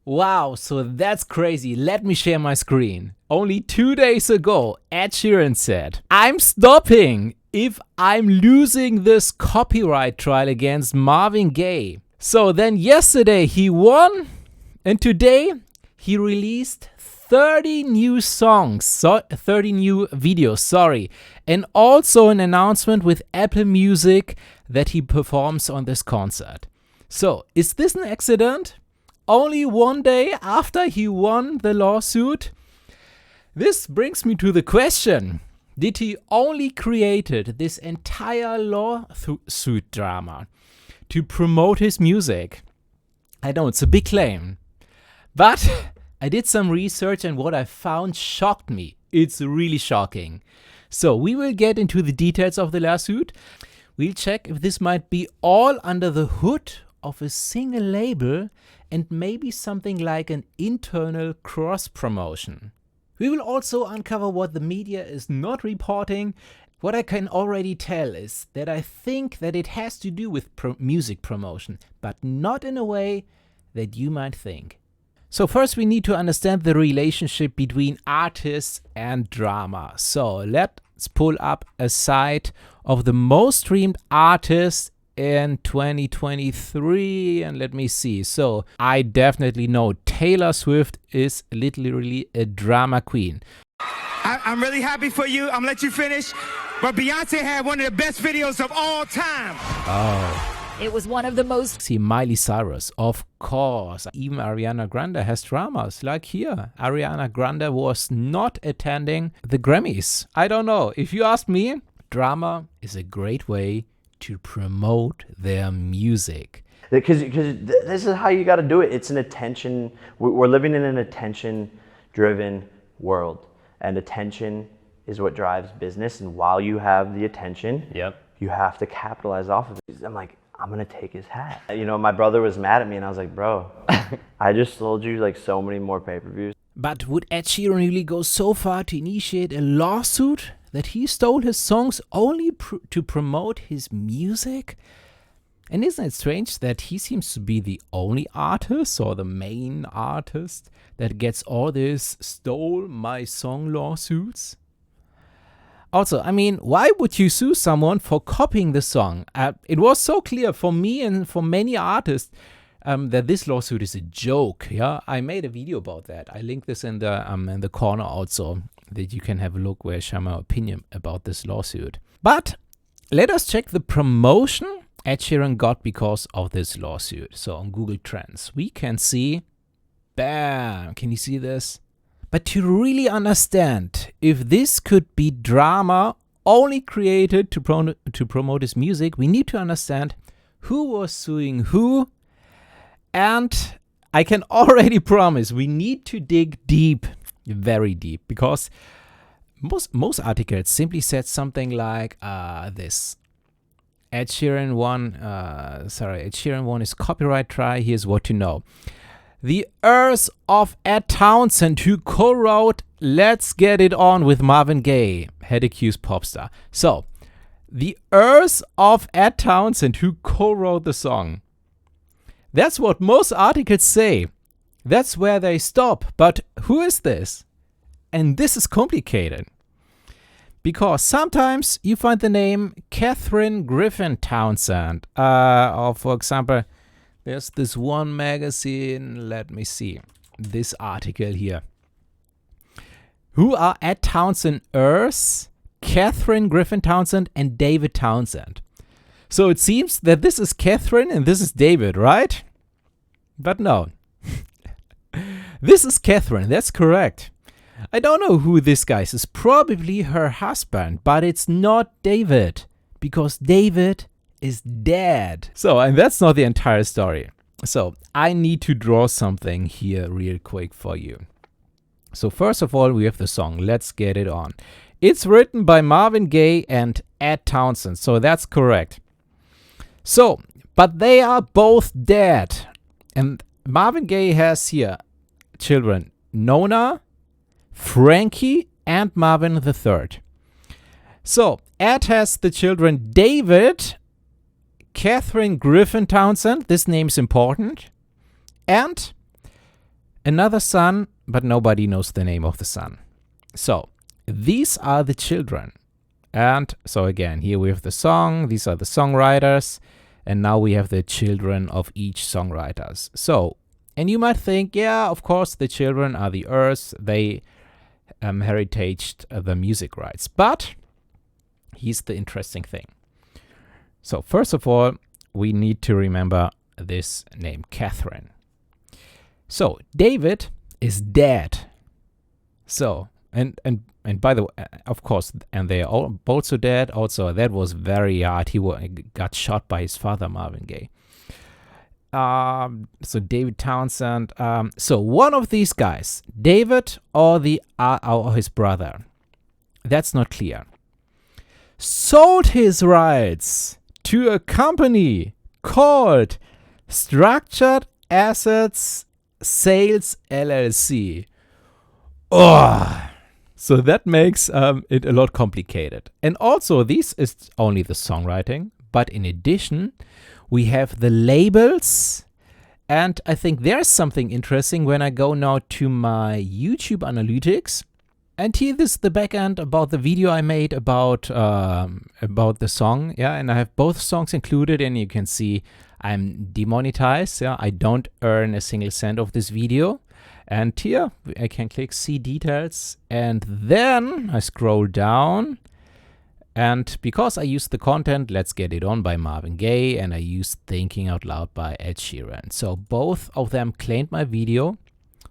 Wow, so that's crazy. Let me share my screen. Only 2 days ago, Ed Sheeran said, "I'm stopping if I'm losing this copyright trial against Marvin Gaye." So then yesterday he won, and today he released 30 new songs, 30 new videos, and also an announcement with Apple Music that he performs on this concert. So, is this an accident? Only 1 day after he won the lawsuit? This brings me to the question, did he only created this entire lawsuit drama to promote his music? I know it's a big claim, but I did some research and what I found shocked me. It's really shocking. So we will get into the details of the lawsuit. We'll check if this might be all under the hood of a single label and maybe something like an internal cross-promotion. We will also uncover what the media is not reporting. What I can already tell is that I think that it has to do with music promotion, but not in a way that you might think. So first we need to understand the relationship between artists and drama. So let's pull up a site of the most streamed artists in 2023 and let me see. So I definitely know Taylor Swift is literally a drama queen. I'm really happy for you. I'm gonna let you finish. But Beyonce had one of the best videos of all time. Oh. It was one of the most... See, Miley Cyrus, of course. Even Ariana Grande has dramas. Like here, Ariana Grande was not attending the Grammys. I don't know. If you ask me, drama is a great way to promote their music. Because this is how you got to do it. It's an attention. We're living in an attention-driven world. And attention is what drives business. And while you have the attention, you have to capitalize off of it. I'm like, I'm gonna take his hat. You know, my brother was mad at me and I was like, bro, I just sold you like so many more pay-per-views. But would Ed Sheeran really go so far to initiate a lawsuit that he stole his songs only to promote his music? And isn't it strange that he seems to be the only artist or the main artist that gets all these stole my song lawsuits? Also, I mean, why would you sue someone for copying the song? It was so clear for me and for many artists that this lawsuit is a joke. Yeah, I made a video about that. I linked this in the corner also, that you can have a look where I share my opinion about this lawsuit. But let us check the promotion Ed Sheeran got because of this lawsuit. So on Google Trends, we can see, bam, can you see this? But to really understand if this could be drama only created to promote his music, we need to understand who was suing who. And I can already promise we need to dig deep, very deep, because most articles simply said something like this. Ed Sheeran won his copyright trial. Here's what to know. The heirs of Ed Townsend, who co-wrote Let's Get It On with Marvin Gaye, had accused Popstar. So, the heirs of Ed Townsend, who co-wrote the song. That's what most articles say. That's where they stop. But who is this? And this is complicated. Because sometimes you find the name Catherine Griffin Townsend. Or for example, there's this one magazine, let me see, this article here. Who are Ed Townsend heirs? Catherine Griffin Townsend and David Townsend. So it seems that this is Catherine and this is David, right? But no. This is Catherine, that's correct. I don't know who this guy is. It's probably her husband, but it's not David. Because David is dead. So, and that's not the entire story. So, I need to draw something here real quick for you. So, first of all, we have the song, Let's Get It On. It's written by Marvin Gaye and Ed Townsend, so that's correct. So, but they are both dead. And Marvin Gaye has here children, Nona, Frankie, and Marvin III. So, Ed has the children David, Catherine Griffin Townsend, this name's important, and another son, but nobody knows the name of the son. So these are the children. And so again, here we have the song. These are the songwriters. And now we have the children of each songwriters. So, and you might think, yeah, of course, the children are the Earth. They heritaged the music rights. But here's the interesting thing. So first of all, we need to remember this name, Catherine. So David is dead. So, and by the way, of course, and they are all also dead. Also, that was very hard. He got shot by his father, Marvin Gaye. So David Townsend. So one of these guys, David or his brother, that's not clear, sold his rights to a company called Structured Assets Sales LLC. Oh, so that makes it a lot complicated. And also, this is only the songwriting, but in addition, we have the labels. And I think there's something interesting when I go now to my YouTube analytics. And here is the backend about the video I made about the song. Yeah, and I have both songs included, and you can see I'm demonetized. Yeah, I don't earn a single cent of this video. And here I can click see details, and then I scroll down, and because I used the content Let's Get It On by Marvin Gaye and I used Thinking Out Loud by Ed Sheeran. So both of them claimed my video,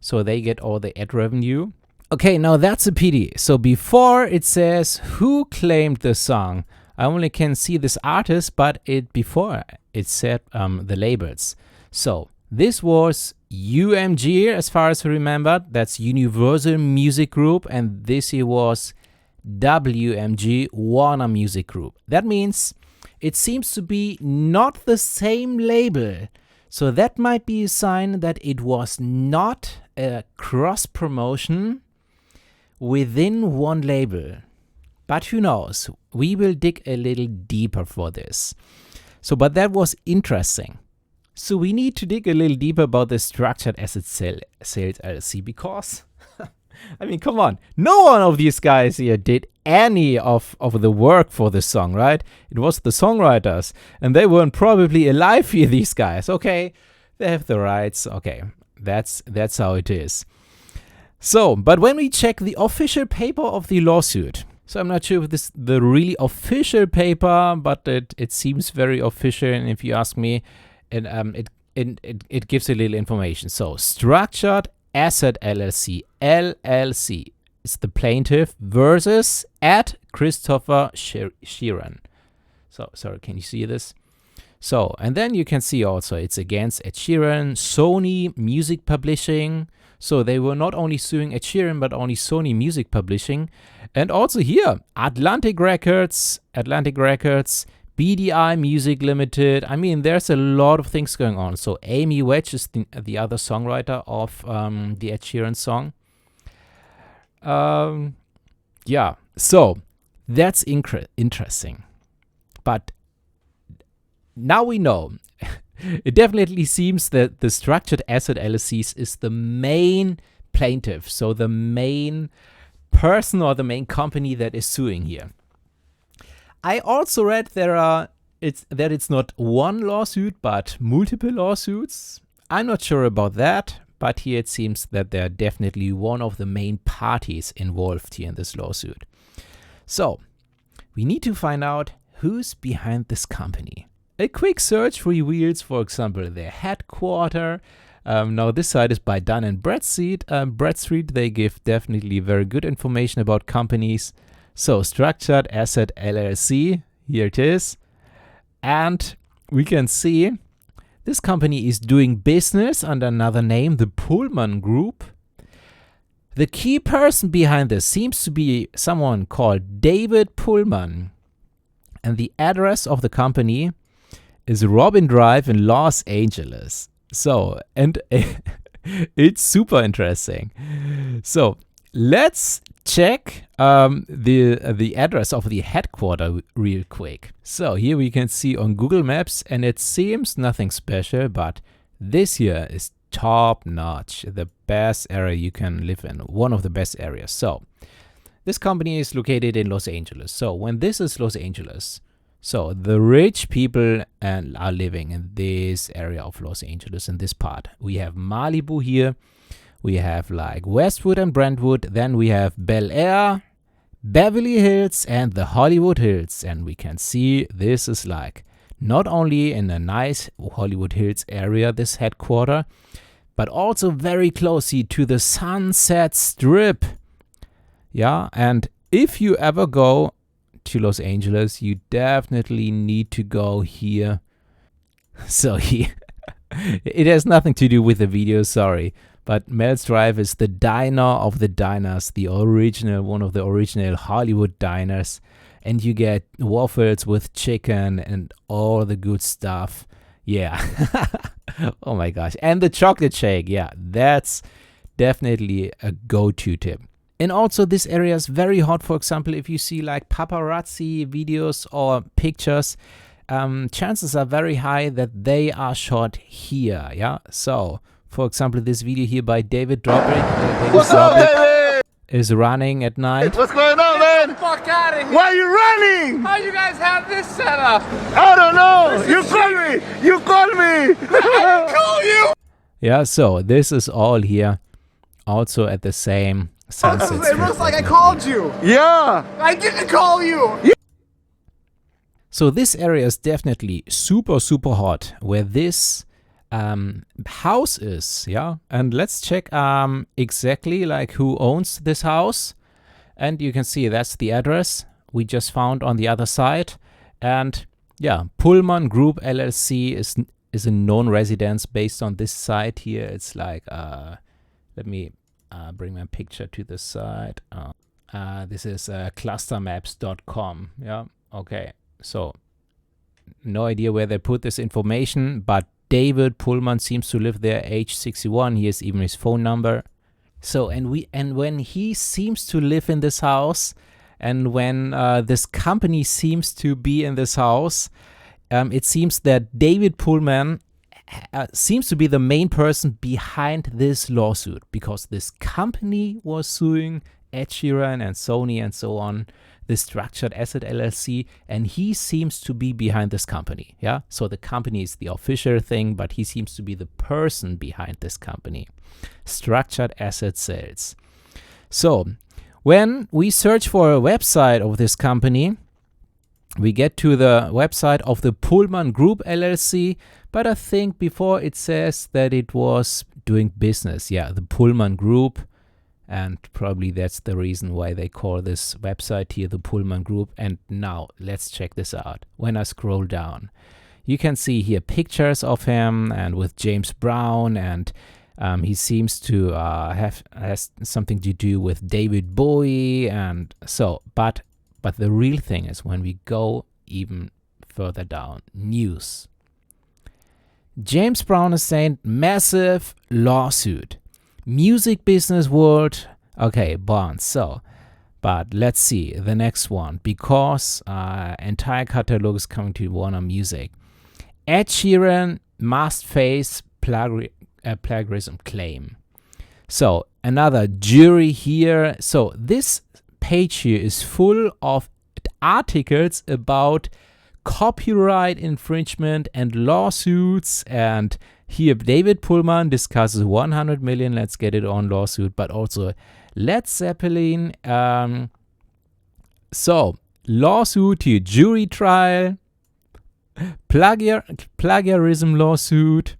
so they get all the ad revenue. Okay, now that's a pity. So before it says who claimed the song, I only can see this artist, but before it said the labels. So this was UMG, as far as I remember. That's Universal Music Group. And this here was WMG, Warner Music Group. That means it seems to be not the same label. So that might be a sign that it was not a cross-promotion within one label. But who knows? We will dig a little deeper for this. So, but that was interesting. So we need to dig a little deeper about the Structured Asset Sales LLC because, I mean, come on. No one of these guys here did any of the work for this song, right? It was the songwriters, and they weren't probably alive here, these guys. Okay, they have the rights. Okay, that's how it is. So, but when we check the official paper of the lawsuit, so I'm not sure if this is the really official paper, but it seems very official, and if you ask me, it gives a little information. So, Structured Asset LLC, LLC is the plaintiff versus at Christopher Sheeran. So, sorry, can you see this? So, and then you can see also it's against Ed Sheeran, Sony Music Publishing. So they were not only suing Ed Sheeran, but only Sony Music Publishing. And also here, Atlantic Records, BDI Music Limited. I mean, there's a lot of things going on. So Amy Wedge is the other songwriter of the Ed Sheeran song. Yeah, so that's interesting. But now we know. It definitely seems that the Structured Asset LLCs is the main plaintiff. So the main person or the main company that is suing here. I also read that it's not one lawsuit, but multiple lawsuits. I'm not sure about that, but here it seems that they're definitely one of the main parties involved here in this lawsuit. So, we need to find out who's behind this company. A quick search reveals, for example, their headquarters. Now this site is by Dun & Bradstreet. Bradstreet, they give definitely very good information about companies. So Structured Asset LLC, here it is. And we can see this company is doing business under another name, the Pullman Group. The key person behind this seems to be someone called David Pullman. And the address of the company is Robin Drive in Los Angeles. So, and it's super interesting. So, let's check the address of the headquarters real quick. So, here we can see on Google Maps, and it seems nothing special, but this here is top notch, the best area you can live in, one of the best areas. So this company is located in Los Angeles. So when this is Los Angeles, so the rich people are living in this area of Los Angeles, in this part. We have Malibu here. We have like Westwood and Brentwood. Then we have Bel Air, Beverly Hills, and the Hollywood Hills. And we can see this is like not only in a nice Hollywood Hills area, this headquarter, but also very closely to the Sunset Strip. Yeah, and if you ever go to Los Angeles, you definitely need to go here. So here, it has nothing to do with the video, sorry. But Mel's Drive is the diner of the diners, the original, one of the original Hollywood diners. And you get waffles with chicken and all the good stuff. Yeah. Oh my gosh. And the chocolate shake. Yeah, that's definitely a go-to tip. And also this area is very hot. For example, if you see like paparazzi videos or pictures, chances are very high that they are shot here. Yeah. So, for example, this video here by David Dobrik. What's up, David? Is running at night. What's going on, man? Get the fuck out of here! Why are you running? How you guys have this set up? I don't know. You called me. You called me. I didn't call you! Yeah, so this is all here. Also at the same Sunset It Strip. looks like I called you! Yeah. I didn't call you! So this area is definitely super, super hot, where this house is, yeah. And let's check exactly like who owns this house. And you can see that's the address we just found on the other side. And yeah, Pullman Group LLC is a known residence based on this site here. It's like, let me bring my picture to the side. This is clustermaps.com. Yeah, okay. So no idea where they put this information, but David Pullman seems to live there, age 61. Here's even his phone number. So, and when he seems to live in this house, and when this company seems to be in this house, it seems that David Pullman seems to be the main person behind this lawsuit, because this company was suing Ed Sheeran and Sony and so on, the Structured Asset LLC, and he seems to be behind this company. Yeah, so the company is the official thing, but he seems to be the person behind this company, Structured Asset Sales. So when we search for a website of this company, we get to the website of the Pullman Group LLC, but I think before it says that it was doing business. Yeah, the Pullman Group. And probably that's the reason why they call this website here the Pullman Group. And now let's check this out. When I scroll down, you can see here pictures of him and with James Brown, and he seems to has something to do with David Bowie, and so. But the real thing is when we go even further down, news. James Brown is saying massive lawsuit. Music business world. Okay, bonds. So, but let's see the next one, because entire catalog is coming to Warner Music. Ed Sheeran must face plagiarism claim. So another jury here. So this page here is full of articles about copyright infringement and lawsuits, and here David Pullman discusses 100 million Let's Get It On lawsuit, but also Led Zeppelin. So lawsuit here, jury trial, plagiarism lawsuit,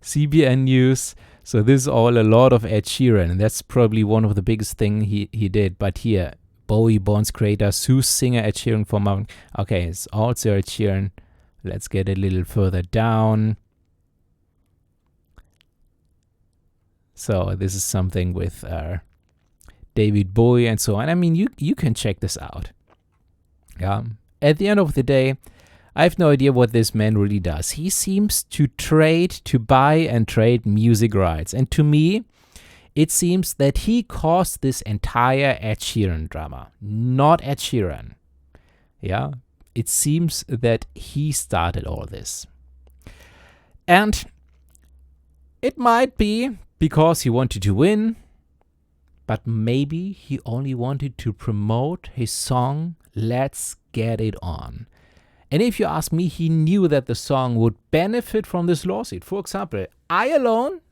CBN News. So this is all a lot of Ed Sheeran, and that's probably one of the biggest thing he did. But here, Bowie Bonds creator sues singer Ed Sheeran for mounting. Okay, it's also Ed Sheeran. Let's get a little further down. So this is something with David Bowie and so on. I mean, you can check this out. Yeah. At the end of the day, I have no idea what this man really does. He seems to buy and trade music rights. And to me, it seems that he caused this entire Ed Sheeran drama, not Ed Sheeran. Yeah, it seems that he started all this. And It might be because he wanted to win, but maybe he only wanted to promote his song Let's Get It On. And if you ask me, he knew that the song would benefit from this lawsuit. For example, I alone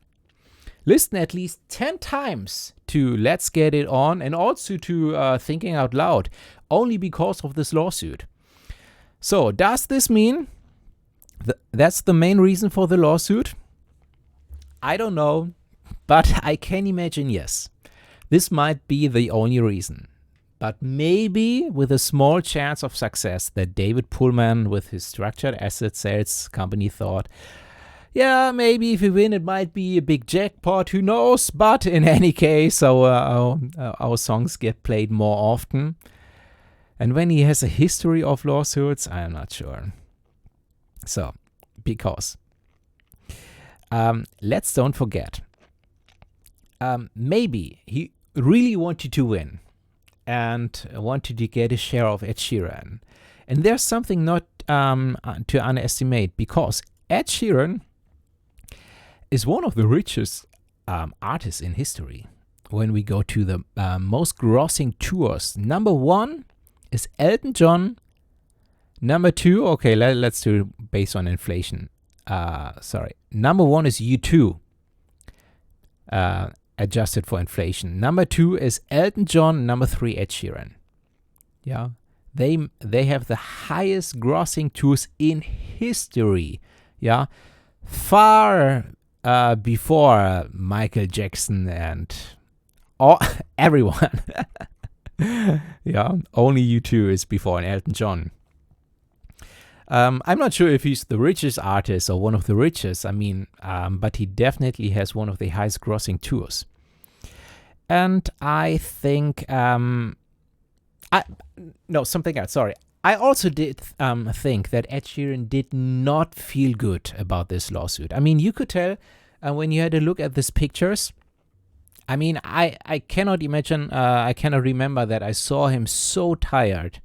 listened at least 10 times to Let's Get It On and also to Thinking Out Loud, only because of this lawsuit. So, does this mean that's the main reason for the lawsuit? I don't know, but I can imagine yes. This might be the only reason. But maybe with a small chance of success that David Pullman with his structured asset sales company thought, yeah, maybe if we win it might be a big jackpot, who knows? But in any case, our songs get played more often. And when he has a history of lawsuits, I'm not sure. So, because let's don't forget, maybe he really wanted to win and wanted to get a share of Ed Sheeran. And there's something not to underestimate, because Ed Sheeran is one of the richest artists in history. When we go to the most grossing tours, number 1 is Elton John. Number 2, okay, let's do based on inflation. Number 1 is U2. Adjusted for inflation. Number 2 is Elton John. Number 3, Ed Sheeran. Yeah, they have the highest grossing tours in history. Yeah, far before Michael Jackson and everyone. Yeah, only U2 is before Elton John. I'm not sure if he's the richest artist or one of the richest, but he definitely has one of the highest grossing tours. And I think, something else, sorry. I also did think that Ed Sheeran did not feel good about this lawsuit. You could tell when you had a look at these pictures. I cannot imagine, I cannot remember that I saw him so tired.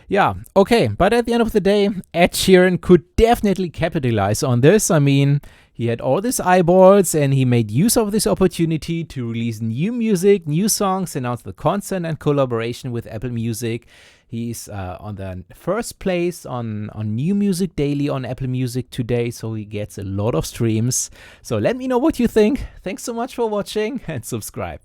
Yeah, okay, but at the end of the day, Ed Sheeran could definitely capitalize on this. He had all these eyeballs and he made use of this opportunity to release new music, new songs, announce the concert and collaboration with Apple Music. He's on the first place on New Music Daily on Apple Music today, so he gets a lot of streams. So let me know what you think. Thanks so much for watching and subscribe.